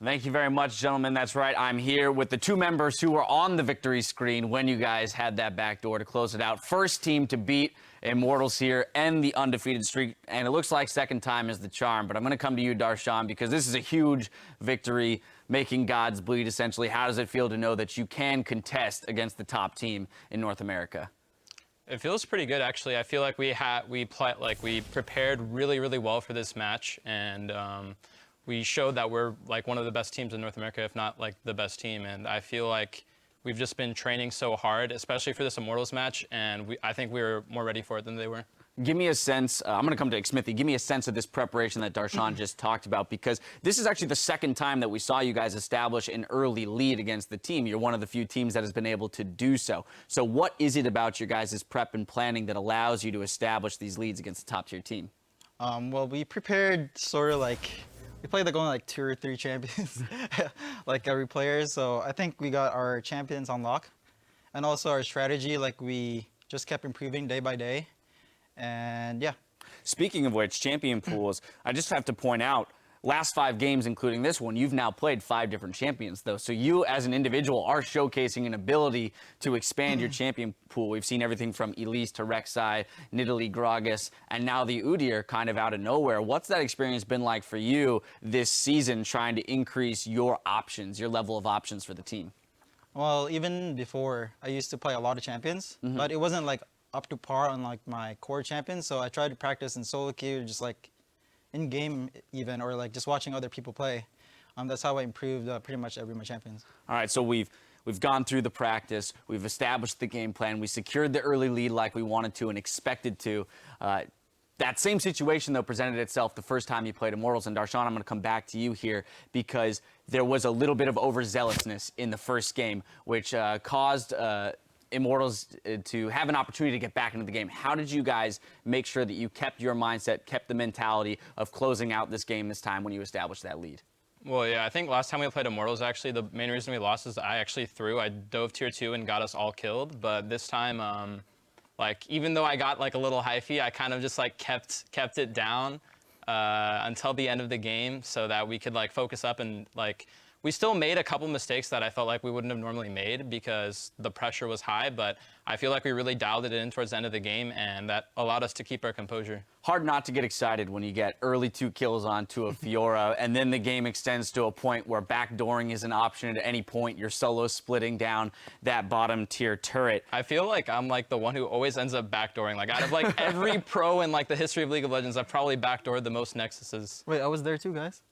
Thank you very much, gentlemen. That's right. I'm here with the two members who were on the victory screen when you guys had that back door to close it out. First team to beat Immortals here and the undefeated streak. And it looks like second time is the charm. But I'm going to come to you, Darshan, because this is a huge victory, making gods bleed, essentially. How does it feel to know that you can contest against the top team in North America? It feels pretty good, actually. I feel like we prepared really well for this match, and we showed that we're like one of the best teams in North America, if not like the best team. And I feel like we've just been training so hard, especially for this Immortals match, and I think we were more ready for it than they were. Give me a sense, I'm going to come to Xmithie, give me a sense of this preparation that Darshan just talked about, because this is actually the second time that we saw you guys establish an early lead against the team. You're one of the few teams that has been able to do so. So what is it about your guys' prep and planning that allows you to establish these leads against the top-tier team? Well, we prepared sort of like, we played like only like 2 or 3 champions, like every player. So I think we got our champions on lock. And also our strategy, like we just kept improving day by day. And yeah. Speaking of which, champion pools, I just have to point out, last 5 games, including this one, you've now played 5 different champions, though. So you, as an individual, are showcasing an ability to expand your champion pool. We've seen everything from Elise to Rek'Sai, Nidalee, Gragas, and now the Udyr kind of out of nowhere. What's that experience been like for you this season, trying to increase your options, your level of options for the team? Well, even before, I used to play a lot of champions, but it wasn't like up to par on like my core champions. So I tried to practice in solo queue, just like in game even, or like just watching other people play. That's how I improved pretty much every of my champions. All right, so we've gone through the practice, we've established the game plan, we secured the early lead like we wanted to and expected to. That same situation, though, presented itself the first time you played Immortals. And Darshan, I'm going to come back to you here because there was a little bit of overzealousness in the first game, which caused Immortals to have an opportunity to get back into the game. How did you guys make sure that you kept your mindset, kept the mentality of closing out this game this time when you established that lead? Well, yeah, I think last time we played Immortals, actually, the main reason we lost is I actually I dove tier 2 and got us all killed. But this time, like, even though I got like a little hyphy, I kind of just like kept it down until the end of the game so that we could like focus up and like, we still made a couple mistakes that I felt like we wouldn't have normally made because the pressure was high, but I feel like we really dialed it in towards the end of the game, and that allowed us to keep our composure. Hard not to get excited when you get early 2 kills onto a Fiora, and then the game extends to a point where backdooring is an option at any point. You're solo splitting down that bottom tier turret. I feel like I'm like the one who always ends up backdooring. Like out of like every pro in like the history of League of Legends, I've probably backdoored the most Nexuses. Wait, I was there too, guys.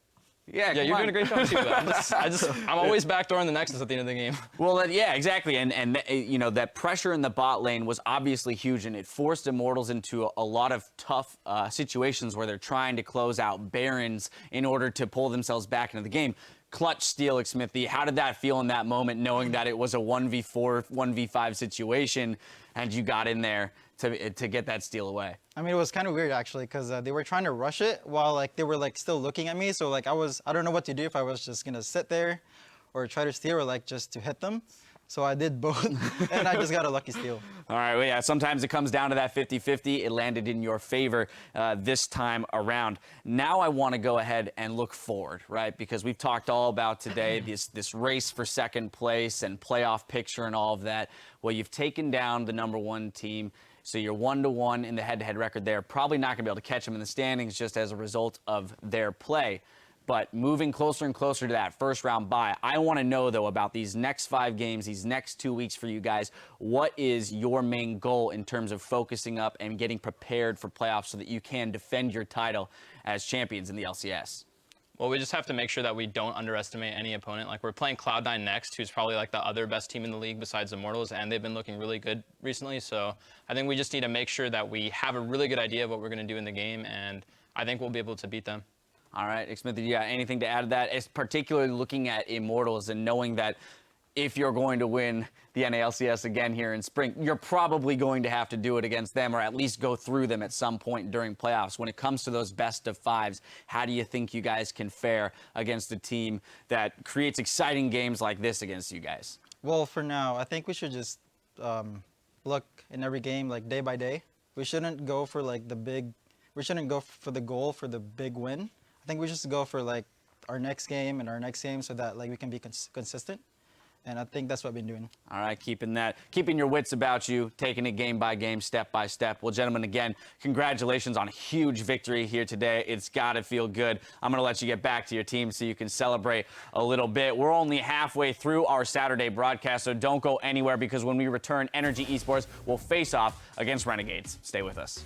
Yeah, you're doing a great job too. I'm always backdooring the Nexus at the end of the game. Well, yeah, exactly, and you know, that pressure in the bot lane was obviously huge, and it forced Immortals into a lot of tough situations where they're trying to close out Barons in order to pull themselves back into the game. Clutch steal, Xmithie. How did that feel in that moment, knowing that it was a 1v4, 1v5 situation, and you got in there to get that steal away? I mean, it was kind of weird actually, because they were trying to rush it while like they were like still looking at me. So like I don't know what to do, if I was just gonna sit there or try to steal or like just to hit them. So I did both, and I just got a lucky steal. All right, well, yeah, sometimes it comes down to that 50-50. It landed in your favor this time around. Now I want to go ahead and look forward, right? Because we've talked all about today, this race for second place and playoff picture and all of that. Well, you've taken down the #1 team. So you're 1-1 in the head-to-head record there. Probably not going to be able to catch them in the standings just as a result of their play. But moving closer and closer to that first round bye, I want to know, though, about these next 5 games, these next 2 weeks for you guys. What is your main goal in terms of focusing up and getting prepared for playoffs so that you can defend your title as champions in the LCS? Well, we just have to make sure that we don't underestimate any opponent. Like, we're playing Cloud9 next, who's probably like the other best team in the league besides Immortals, and they've been looking really good recently. So I think we just need to make sure that we have a really good idea of what we're going to do in the game, and I think we'll be able to beat them. All right, Xmithie, do you got anything to add to that? It's particularly looking at Immortals and knowing that if you're going to win the NALCS again here in spring, you're probably going to have to do it against them or at least go through them at some point during playoffs. When it comes to those best of 5s, how do you think you guys can fare against a team that creates exciting games like this against you guys? Well, for now, I think we should just look in every game like day by day. We shouldn't go for like we shouldn't go for the goal for the big win. I think we just go for like our next game and our next game so that like we can be consistent. And I think that's what I've been doing. All right, keeping your wits about you, taking it game by game, step by step. Well, gentlemen, again, congratulations on a huge victory here today. It's got to feel good. I'm going to let you get back to your team so you can celebrate a little bit. We're only halfway through our Saturday broadcast, so don't go anywhere because when we return, Energy Esports will face off against Renegades. Stay with us.